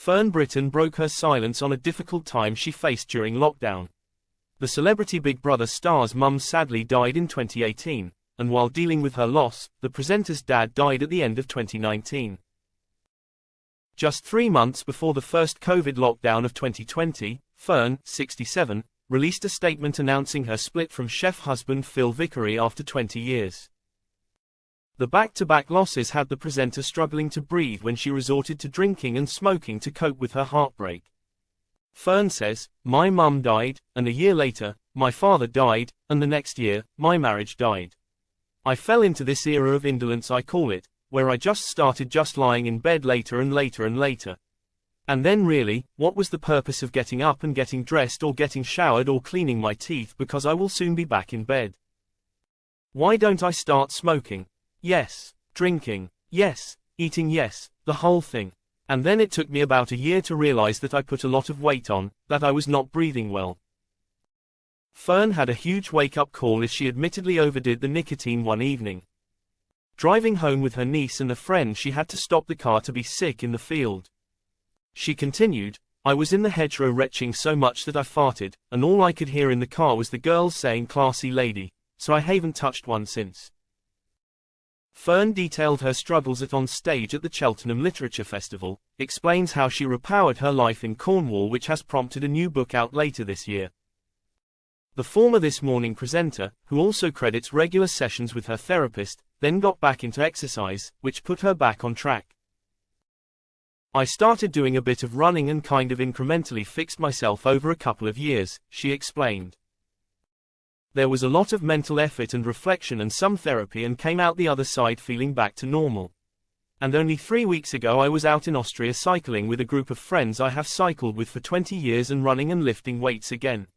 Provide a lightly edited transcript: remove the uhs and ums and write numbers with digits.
Fern Britton broke her silence on a difficult time she faced during lockdown. The celebrity Big Brother star's mum sadly died in 2018, and while dealing with her loss, the presenter's dad died at the end of 2019. Just 3 months before the first COVID lockdown of 2020, Fern, 67, released a statement announcing her split from chef husband Phil Vickery after 20 years. The back-to-back losses had the presenter struggling to breathe when she resorted to drinking and smoking to cope with her heartbreak. Fern says, "My mum died, and a year later, my father died, and the next year, my marriage died. I fell into this era of indolence I call it, where I just started just lying in bed later and later and later. And then really, what was the purpose of getting up and getting dressed or getting showered or cleaning my teeth because I will soon be back in bed? Why don't I start smoking? Yes. Drinking? Yes. Eating? Yes. The whole thing. And then it took me about a year to realize that I put a lot of weight on, that I was not breathing well." Fern had a huge wake-up call as she admittedly overdid the nicotine one evening. Driving home with her niece and a friend, she had to stop the car to be sick in the field. She continued, "I was in the hedgerow retching so much that I farted, and all I could hear in the car was the girls saying 'classy lady,' so I haven't touched one since." Fern detailed her struggles on stage at the Cheltenham Literature Festival, explains how she repowered her life in Cornwall, which has prompted a new book out later this year. The former This Morning presenter, who also credits regular sessions with her therapist, then got back into exercise, which put her back on track. "I started doing a bit of running and kind of incrementally fixed myself over a couple of years," she explained. "There was a lot of mental effort and reflection and some therapy, and came out the other side feeling back to normal. And only 3 weeks ago I was out in Austria cycling with a group of friends I have cycled with for 20 years and running and lifting weights again.